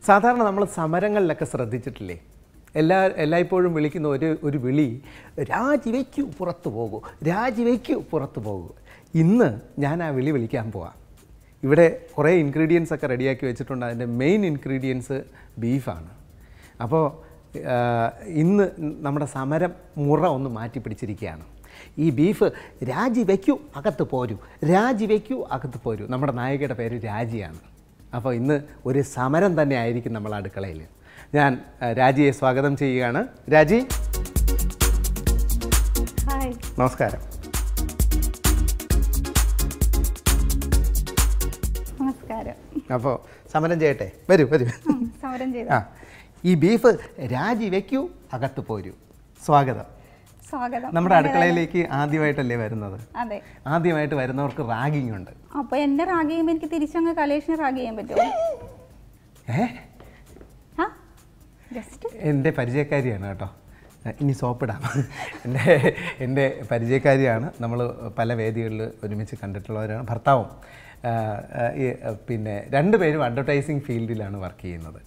സാധാരണ നമ്മൾ സമരങ്ങളിലൊക്കെ ശ്രദ്ധിച്ചിട്ടില്ലേ, എല്ലായ്പ്പോഴും വിളിക്കുന്ന ഒരു വിളി, രാജിവെക്കൂ പുറത്തു പോകൂ, രാജിവെക്കൂ പുറത്തു പോകൂ. ഇന്ന് ഞാൻ ആ വിളി വിളിക്കാൻ പോവാം. ഇവിടെ കുറേ ഇൻഗ്രീഡിയൻസ് ഒക്കെ റെഡിയാക്കി വെച്ചിട്ടുണ്ട്. അതിൻ്റെ മെയിൻ ഇൻഗ്രീഡിയൻസ് ബീഫാണ്. അപ്പോൾ ഇന്ന് നമ്മുടെ സമരം മുറ ഒന്ന് മാറ്റി പിടിച്ചിരിക്കുകയാണ്. ഈ ബീഫ് രാജിവെക്കൂ അകത്ത് പോരൂ, രാജിവെക്കൂ അകത്ത് പോരൂ. നമ്മുടെ നായികയുടെ പേര് രാജിയാണ്. അപ്പോൾ ഇന്ന് ഒരു സമരം തന്നെ ആയിരിക്കും നമ്മൾ അടുക്കളയിൽ. ഞാൻ രാജിയെ സ്വാഗതം ചെയ്യുകയാണ്. രാജി, ഹായ്. നമസ്കാരം. നമസ്കാരം. അപ്പോൾ സമരം ചെയ്യട്ടെ, വരൂ വരൂ. സമരം ചെയ്തു. ഈ ബീഫ് രാജിവെക്കൂ അകത്ത് പോരൂ. സ്വാഗതം. സ്വാഗതം. നമ്മുടെ അടുക്കളയിലേക്ക് ആദ്യമായിട്ടല്ലേ വരുന്നത്? അതെ. ആദ്യമായിട്ട് വരുന്നവർക്ക് റാഗിങ് ഉണ്ട്. അപ്പോൾ എന്നെ റാഗ് ചെയ്യുമ്പോൾ എനിക്ക് തിരിച്ചങ്ങ് കലേഷിനെ റാഗ് ചെയ്യാൻ പറ്റുമോ? എൻ്റെ പരിചയക്കാരിയാണ് കേട്ടോ. ഇനി സോപ്പിടാം. എൻ്റെ പരിചയക്കാരിയാണ്. നമ്മൾ പല വേദികളിൽ ഒരുമിച്ച് കണ്ടിട്ടുള്ളവരാണ്. ഭർത്താവും പിന്നെ രണ്ടുപേരും അഡ്വർടൈസിങ് ഫീൽഡിലാണ് വർക്ക് ചെയ്യുന്നത്.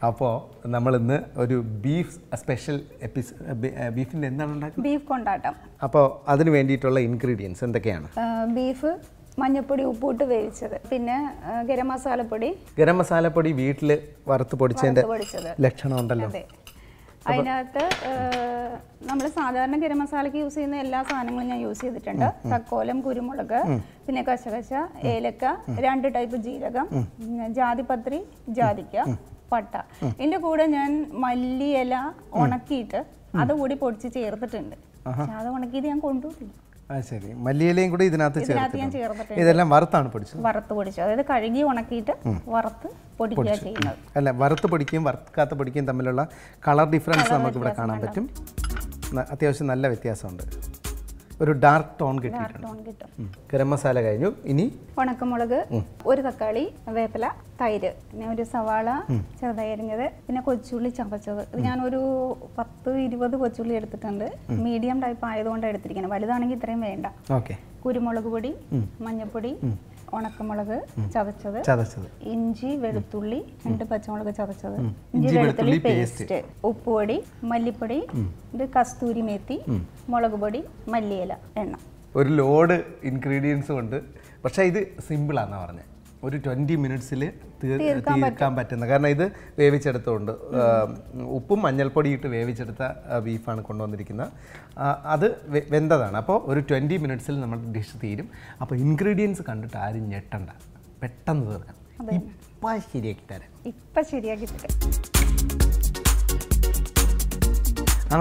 അപ്പോൾ നമ്മളിന്ന് ഒരു ബീഫ് സ്പെഷ്യൽ ബീഫിൻ്റെ എന്താണ് ഉണ്ടാക്കുന്നത്? ബീഫ് കൊണ്ടാട്ടം. അപ്പോൾ അതിന് വേണ്ടിയിട്ടുള്ള ഇൻഗ്രീഡിയൻസ് എന്തൊക്കെയാണ്? ബീഫ്, മഞ്ഞൾപ്പൊടി, ഉപ്പിട്ട് വേവിച്ചത്, പിന്നെ ഗരം മസാലപ്പൊടി വീട്ടിൽ വറുത്ത് പൊടിച്ചതിൻ്റെ ലക്ഷണം ഉണ്ടല്ലോ. അതിനകത്ത് നമ്മൾ സാധാരണ ഗരം മസാലയ്ക്ക് യൂസ് ചെയ്യുന്ന എല്ലാ സാധനങ്ങളും ഞാൻ യൂസ് ചെയ്തിട്ടുണ്ട്. തക്കോലം, കുരുമുളക്, പിന്നെ കശകശ, ഏലക്ക, 2 ടൈപ്പ് ജീരകം, ജാതിപത്രി, ജാതിക്ക, പട്ട. ഇതിൻ്റെ കൂടെ ഞാൻ മല്ലിയില ഉണക്കിയിട്ട് അതുകൂടി പൊടിച്ച് ചേർത്തിട്ടുണ്ട്. അത് ഉണക്കിയത് ഞാൻ കൊണ്ടുപോയില്ല. ശരി, മല്ലിയിലയും കൂടി ഇതിനകത്ത് ഞാൻ ചേർത്തിട്ടുണ്ട്. ഇതെല്ലാം വറുത്താണ് പൊടിച്ചത്? വറുത്ത് പൊടിച്ചു. അതായത് കഴുകി ഉണക്കിയിട്ട് വറുത്ത് പൊടിക്കുക ചെയ്യുന്നത്. അല്ല, വറുത്ത് പൊടിക്കുകയും വറുക്കാത്ത പൊടിക്കുകയും തമ്മിലുള്ള കളർ ഡിഫറൻസ് നമുക്ക് ഇവിടെ കാണാൻ പറ്റും. അത്യാവശ്യം നല്ല വ്യത്യാസമുണ്ട്. ഒരു ഡാർക്ക് ടോൺ കിട്ടും. ഗരം മസാല കഴിഞ്ഞു. ഇനി ഉണക്കമുളക്, 1 തക്കാളി, വേപ്പില, തൈര്, പിന്നെ ഒരു സവാള ചെറുതായി അരിഞ്ഞത്, പിന്നെ കൊച്ചുള്ളി ചതച്ചത്. ഇത് ഞാനൊരു 10-20 കൊച്ചുള്ളി എടുത്തിട്ടുണ്ട്. മീഡിയം ടൈപ്പ് ആയതുകൊണ്ട് എടുത്തിരിക്കുന്നത്. വലുതാണെങ്കിൽ ഇത്രയും വേണ്ട. കുരുമുളക് പൊടി, മഞ്ഞൾപ്പൊടി, ഉണക്കമുളക് ചതച്ചത്, ഇഞ്ചി, വെളുത്തുള്ളി, 2 പച്ചമുളക് ചതച്ചത്, ഇഞ്ചി വെളുത്തുള്ളി പേസ്റ്റ്, ഉപ്പുപൊടി, മല്ലിപ്പൊടി, ഇത് കസ്തൂരി മേത്തി, മുളക് പൊടി, മല്ലിയില, എണ്ണ. ഒരു ലോഡ് ഇൻഗ്രീഡിയൻസും ഉണ്ട്. പക്ഷേ ഇത് സിമ്പിളാണെന്നാണ് പറഞ്ഞത്. ഒരു 20 മിനിറ്റ്സിൽ തീർക്കാൻ പറ്റുന്ന, കാരണം ഇത് വേവിച്ചെടുത്തുകൊണ്ട് ഉപ്പും മഞ്ഞൾപ്പൊടി ഇട്ട് വേവിച്ചെടുത്ത ബീഫാണ് കൊണ്ടുവന്നിരിക്കുന്നത്. അത് വെന്തതാണ്. അപ്പോൾ ഒരു 20 മിനിറ്റ്സിൽ നമ്മുടെ ഡിഷ് തീരും. അപ്പോൾ ഇൻഗ്രീഡിയൻസ് കണ്ടിട്ട് ആരും ഞെട്ടണ്ട, പെട്ടെന്ന് തീർക്കാം. ഇപ്പം ശരിയാക്കി തരാം.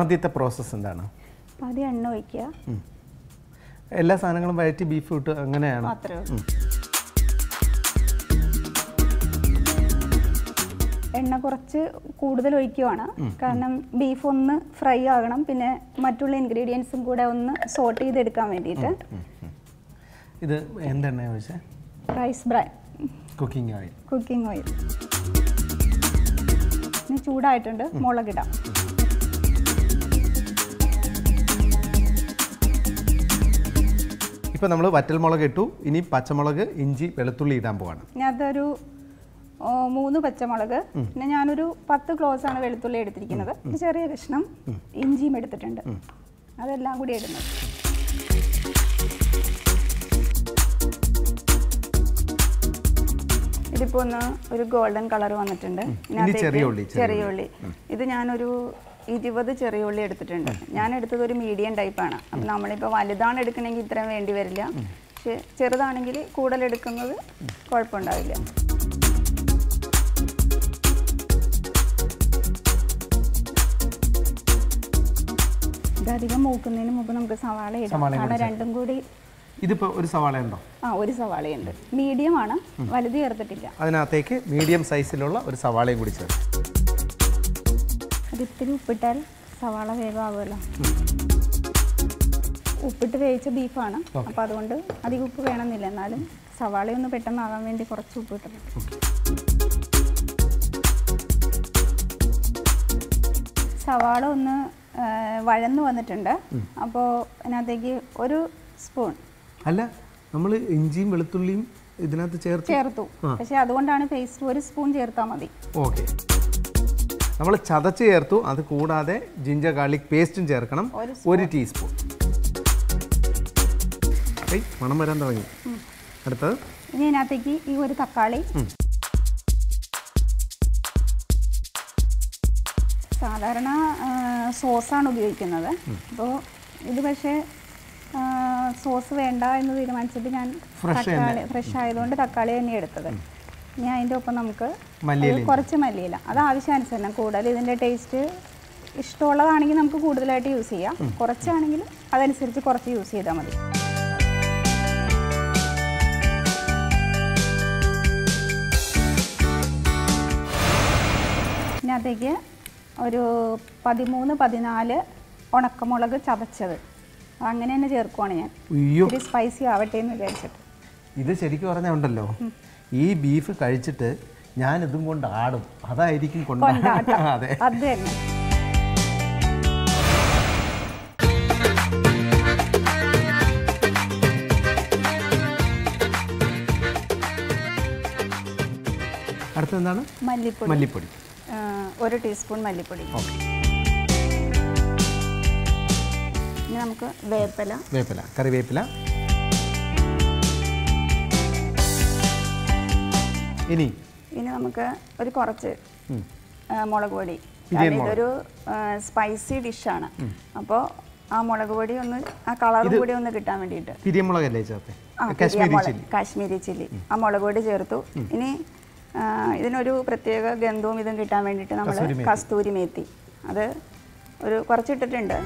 ആദ്യത്തെ പ്രോസസ്സ് എന്താണ്? ആദ്യം എണ്ണ ഒഴിക്കുക. എല്ലാ സാധനങ്ങളും വഴറ്റി ബീഫ് ഇട്ട് അങ്ങനെയാണ്. എണ്ണ കുറച്ച് കൂടുതൽ ഒഴിക്കുവാണ്, കാരണം ബീഫ് ഒന്ന് ഫ്രൈ ആകണം, പിന്നെ മറ്റുള്ള ഇൻഗ്രീഡിയൻസും കൂടെ ഒന്ന് സോട്ട് ചെയ്തെടുക്കാൻ വേണ്ടിയിട്ട്. ഇത് എന്തെണ്ണ ചോദിച്ചാൽ? Rice bran cooking oil. ഇനി ചൂടായിട്ടുണ്ട്, മുളകിടാം. ഇപ്പോൾ നമ്മൾ വറ്റൽമുളക് ഇട്ടു. ഇനി പച്ചമുളക്, ഇഞ്ചി, വെളുത്തുള്ളി ഇടാൻ പോവാണ്. അതൊരു 3 പച്ചമുളക്, പിന്നെ ഞാനൊരു 10 ക്ലോസാണ് വെളുത്തുള്ളി എടുത്തിരിക്കുന്നത്. ചെറിയ കഷ്ണം ഇഞ്ചിയും എടുത്തിട്ടുണ്ട്. അതെല്ലാം കൂടി ഇടുന്നത്. ഇതിപ്പോൾ ഒരു ഗോൾഡൻ കളർ വന്നിട്ടുണ്ട്. ചെറിയ ഉള്ളി, ഇത് ഞാനൊരു 20 ചെറിയ ഉള്ളി എടുത്തിട്ടുണ്ട്. ഞാൻ എടുത്തത് ഒരു മീഡിയം ടൈപ്പാണ്. അപ്പം നമ്മളിപ്പോൾ വലുതാണ് എടുക്കണമെങ്കിൽ ഇത്രയും വേണ്ടി വരില്ല. പക്ഷെ ചെറുതാണെങ്കിൽ കൂടുതൽ എടുക്കുന്നത് കുഴപ്പമുണ്ടാവില്ല. ഇതധികം മൂക്കുന്നതിന് മുമ്പ് നമുക്ക് സവാള ഇടാം. കാരണം രണ്ടും കൂടി. ഇതിപ്പോൾ ഒരു സവാള ഉണ്ടോ? ഒരു സവാളയുണ്ട്. മീഡിയം ആണ്, വലുത് ചേർത്തിട്ടില്ല. അതിനകത്തേക്ക് മീഡിയം സൈസിലുള്ള ഒരു സവാളയും കൂടി ചേർത്ത്. അതിത്തിരി ഉപ്പിട്ടാൽ സവാള വേഗമാകുമല്ലോ. ഉപ്പിട്ട് വേവിച്ച ബീഫാണ്, അപ്പോൾ അതുകൊണ്ട് അധികം ഉപ്പ് വേണമെന്നില്ല. എന്നാലും സവാളയൊന്ന് പെട്ടെന്നാകാൻ വേണ്ടി കുറച്ച് ഉപ്പ് ഇട്ടിട്ടുണ്ട്. സവാള ഒന്ന് വഴന്നു വന്നിട്ടുണ്ട്. അപ്പോൾ അതിനകത്തേക്ക് 1 സ്പൂൺ. അല്ല, നമ്മൾ ഇഞ്ചിയും വെളുത്തുള്ളിയും ഇതിനകത്ത് ചേർത്തു. പക്ഷെ അതുകൊണ്ടാണ് പേസ്റ്റ് 1 സ്പൂൺ ചേർത്താൽ മതി. ഓക്കെ, നമ്മൾ ചതച്ച് ചേർത്തു. അത് കൂടാതെ ജിഞ്ചർ ഗാർലിക് പേസ്റ്റും ചേർക്കണം 1 ടീസ്പൂൺ. മണം വരാൻ തുടങ്ങി. അടുത്തത് ഇനി ഇതിനകത്തേക്ക് ഈ 1 തക്കാളി, സാധാരണ സോസാണ് ഉപയോഗിക്കുന്നത്. അപ്പോൾ ഇത് പക്ഷേ സോസ് വേണ്ട എന്ന് തീരുമാനിച്ചിട്ട് ഞാൻ തക്കാളി ഫ്രഷ് ആയതുകൊണ്ട് തക്കാളി തന്നെ എടുത്തത്. ഇനി അതിൻ്റെ ഒപ്പം നമുക്ക് കുറച്ച് മല്ലിയില, അത് ആവശ്യാനുസരണം. കൂടുതൽ ഇതിൻ്റെ ടേസ്റ്റ് ഇഷ്ടമുള്ളതാണെങ്കിൽ നമുക്ക് കൂടുതലായിട്ട് യൂസ് ചെയ്യാം. കുറച്ചാണെങ്കിൽ അതനുസരിച്ച് കുറച്ച് യൂസ് ചെയ്താൽ മതി. ഇതിനകത്തേക്ക് ഒരു 13-14 ഉണക്കമുളക് ചതച്ചത് അങ്ങനെ തന്നെ ചേർക്കുവാണ് ഞാൻ. ഒരു സ്പൈസി ആവട്ടെ എന്ന് വിചാരിച്ചിട്ട്. ഇത് ശരിക്കും പറഞ്ഞാൽ ഉണ്ടല്ലോ, ഈ ബീഫ് കഴിച്ചിട്ട് ഞാൻ ഇതും കൊണ്ട് ആടും. അതായിരിക്കും കൊണ്ടാട്ടം. അതെ, അത് തന്നെ. അടുത്ത എന്താണ്? മല്ലിപ്പൊടി 1 ടീസ്പൂൺ മല്ലിപ്പൊടി. ഇനി നമുക്ക് കറിവേപ്പില. ഇനി നമുക്ക് ഒരു കുറച്ച് മുളക് പൊടി. ഇതൊരു സ്പൈസി ഡിഷാണ്. അപ്പോൾ ആ മുളക് പൊടി ഒന്ന്, ആ കളറും കൂടി ഒന്ന് കിട്ടാൻ വേണ്ടിയിട്ട് കാശ്മീരി ചില്ലി, ആ മുളക് പൊടി ചേർത്തു. ഇനി ഇതിനൊരു പ്രത്യേക ഗന്ധവും ഇതും കിട്ടാൻ വേണ്ടിയിട്ട് നമ്മൾ കസ്തൂരി മേത്തി അത് കുറച്ചിട്ടിട്ടുണ്ട്.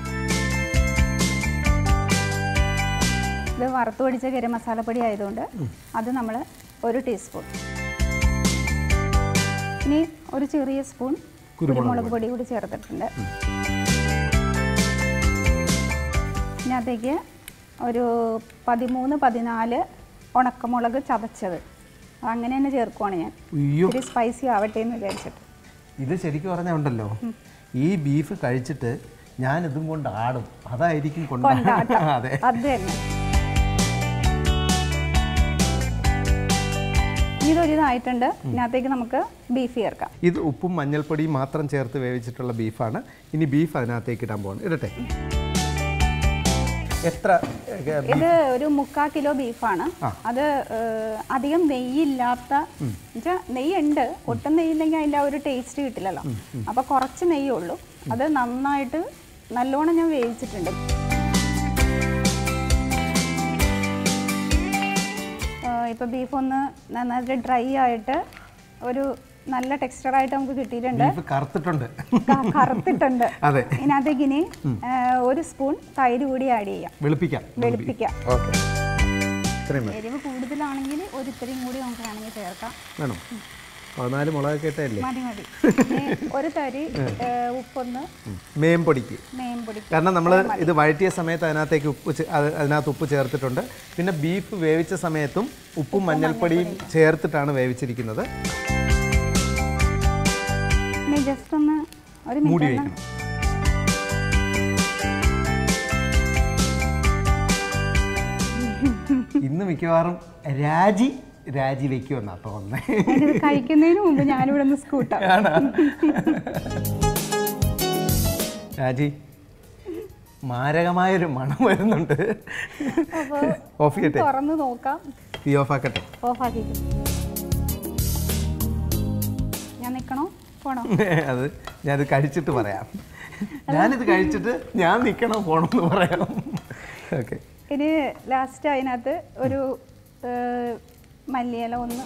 ഇത് വറുത്ത് പൊടിച്ച ഗരം മസാലപ്പൊടി ആയതുകൊണ്ട് അത് നമ്മൾ 1 ടീസ്പൂൺ. ഇനി ഒരു ചെറിയ സ്പൂൺ കുരുമുളക് പൊടി കൂടി ചേർത്തിട്ടുണ്ട്. ഇതിനകത്തേക്ക് ഒരു 13-14 ഉണക്കമുളക് ചതച്ചത് അങ്ങനെ തന്നെ ചേർക്കുവാണ് ഞാൻ. ഒരു സ്പൈസി ആവട്ടെ എന്ന് വിചാരിച്ചിട്ട്. ഇത് ശരിക്കും പറഞ്ഞാൽ ഉണ്ടല്ലോ, ഈ ബീഫ് കഴിച്ചിട്ട് ഞാൻ ഇതും കൊണ്ട് ആടും. അതായിരിക്കും കൊണ്ടാട്ടം. അതെ, അത് തന്നെ. ഇതൊരിതായിട്ടുണ്ട്. ഇതിനകത്തേക്ക് നമുക്ക് ബീഫ് ചേർക്കാം. ഇത് ഉപ്പും മഞ്ഞൾപ്പൊടിയും മാത്രം ചേർത്ത് വേവിച്ചിട്ടുള്ള ബീഫാണ്. ഇനി ബീഫ് അതിനകത്തേക്ക് ഇടാൻ പോകണം. ഇടട്ടെ. എത്ര? ഇത് ഒരു 3/4 കിലോ ബീഫാണ്. അത് അധികം നെയ്യില്ലാത്ത, നെയ്യുണ്ട്, ഒട്ടും നെയ്യില്ലെങ്കിൽ അതിൻ്റെ ആ ഒരു ടേസ്റ്റ് കിട്ടില്ലല്ലോ. അപ്പോൾ കുറച്ച് നെയ്യേ ഉള്ളൂ. അത് നന്നായിട്ട് നല്ലോണം ഞാൻ വേവിച്ചിട്ടുണ്ട്. ഇപ്പോൾ ബീഫ് ഒന്ന് നന്നായിട്ട് ഡ്രൈ ആയിട്ട് ഒരു നല്ല ടെക്സ്ചറായിട്ട് നമുക്ക് കിട്ടിയിട്ടുണ്ട്. കറുത്തിട്ടുണ്ട്. ഇതിനകത്തേക്ക് ഇനി 1 സ്പൂൺ തൈര് കൂടി ആഡ് ചെയ്യാം. വെളുപ്പിക്കാം. എരിവ് കൂടുതലാണെങ്കിൽ ഇത്തിരിയും കൂടി നമുക്ക് വേണമെങ്കിൽ ചേർക്കാം. 14 മുളകൊക്കെ ഇട്ടല്ലേ? മതി. ഒരു തരി ഉപ്പൊന്ന് മേമ്പൊടിക്ക്. കാരണം നമ്മൾ ഇത് വഴറ്റിയ സമയത്ത് അതിനകത്ത് ഉപ്പ് ചേർത്തിട്ടുണ്ട്. പിന്നെ ബീഫ് വേവിച്ച സമയത്തും ഉപ്പും മഞ്ഞൾപ്പൊടിയും ചേർത്തിട്ടാണ് വേവിച്ചിരിക്കുന്നത്. ജസ്റ്റ് ഒന്ന് ഒരു മൂടി വയ്ക്കണം. ഇന്ന് മിക്കവാറും രാജി വെക്കുമെന്നാ തോന്നുന്നത്. കഴിക്കുന്നതിന് മുമ്പ് ഞാനിവിടെ ഒന്ന് സ്കൂട്ടാം. രാജി, മാരകമായൊരു മണം വരുന്നുണ്ട്. ഓഫ് ചെയ്യട്ടെ? തുറന്ന് നോക്കാം. തീ ഓഫാക്കട്ടെ? ഓഫാക്കി. ഞാൻ നിൽക്കണോ പോണോ? അത് ഞാനത് കഴിച്ചിട്ട് പറയാം. ഞാനിത് കഴിച്ചിട്ട് ഞാൻ നിൽക്കണോ പോണോ എന്ന് പറയാം. ഓക്കെ. ഇനി ലാസ്റ്റ് അതിനകത്ത് ഒരു മല്ലിയില ഒന്ന്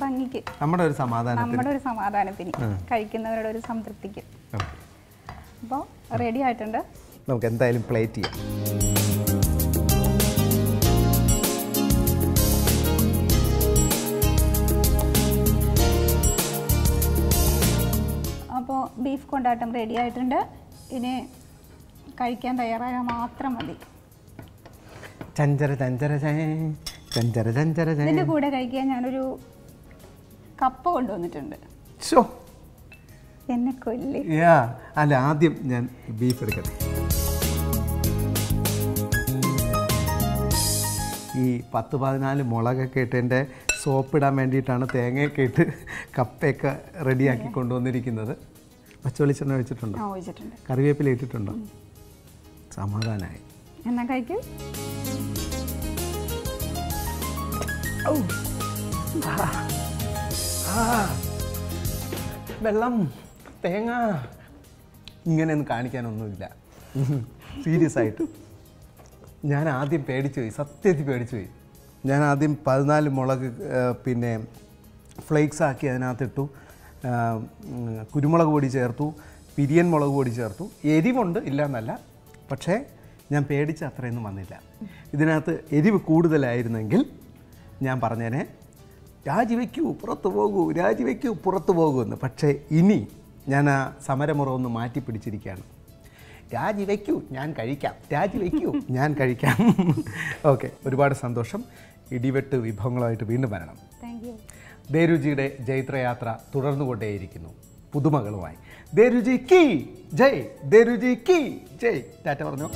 ഭംഗിക്ക്, നമ്മുടെ ഒരു സമാധാനത്തിന്, കഴിക്കുന്നവരുടെ ഒരു സംതൃപ്തിക്ക്. അപ്പോൾ റെഡി ആയിട്ടുണ്ട്. നമുക്ക് എന്തായാലും പ്ലേറ്റ് ചെയ്യാം. അപ്പോൾ ബീഫ് കൊണ്ടാട്ടം റെഡി ആയിട്ടുണ്ട്. ഇനി കഴിക്കാൻ തയ്യാറായാൽ മാത്രം മതി. ഇതിൻ്റെ കൂടെ കഴിക്കാൻ ഞാനൊരു കപ്പ കൊണ്ടുവന്നിട്ടുണ്ട്. എന്നെ കൊല്ലി. അല്ല, ആദ്യം ഞാൻ ബീഫ് എടുക്കട്ടെ. ഈ 10-14 മുളകൊക്കെ ഇട്ട് എൻ്റെ സോപ്പിടാൻ വേണ്ടിയിട്ടാണ് തേങ്ങയൊക്കെ ഇട്ട് കപ്പയൊക്കെ റെഡിയാക്കി കൊണ്ടുവന്നിരിക്കുന്നത്. പച്ചവെളിച്ചെണ്ണ വെച്ചിട്ടുണ്ടോ? ഒഴിച്ചിട്ടുണ്ട്. കറിവേപ്പില ഇട്ടിട്ടുണ്ടോ? സമാധാനമായി. എന്നാ കഴിക്കും. വെള്ളം, തേങ്ങ, ഇങ്ങനെയൊന്നും കാണിക്കാനൊന്നുമില്ല. സീരിയസ് ആയിട്ട് ഞാൻ ആദ്യം പേടിച്ചു പോയി, സത്യത്തിൽ പേടിച്ചു പോയി. ഞാൻ ആദ്യം 14 മുളക് പിന്നെ ഫ്ലേക്സ് ആക്കി അതിനകത്തിട്ടു, കുരുമുളക് പൊടി ചേർത്തു, പിരിയൻ മുളക് പൊടി ചേർത്തു. എരിവുണ്ട്, ഇല്ല എന്നല്ല, പക്ഷേ ഞാൻ പേടിച്ച അത്രയൊന്നും വന്നില്ല. ഇതിനകത്ത് എരിവ് കൂടുതലായിരുന്നെങ്കിൽ ഞാൻ പറഞ്ഞേനെ രാജിവെക്കൂ, പുറത്തു പോകൂ, രാജിവെക്കൂ, പുറത്തു പോകൂ എന്ന്. പക്ഷേ ഇനി ഞാൻ ആ സമരമുറ ഒന്ന് മാറ്റി പിടിച്ചിരിക്കുകയാണ്. രാജിവെക്കൂ, ഞാൻ കഴിക്കാം, രാജിവെക്കൂ, ഞാൻ കഴിക്കാം. ഓക്കെ, ഒരുപാട് സന്തോഷം. ഇടിവെട്ട് വിഭവങ്ങളുമായിട്ട് വീണ്ടും വരണം. Thank you. ദേരുചിയുടെ ജൈത്രയാത്ര തുടർന്നുകൊണ്ടേയിരിക്കുന്നു പുതുമകളുമായി. ദേരുചി കീ ജയ്, ദേരുചി കീ ജയ്. ടാറ്റ പറഞ്ഞോ.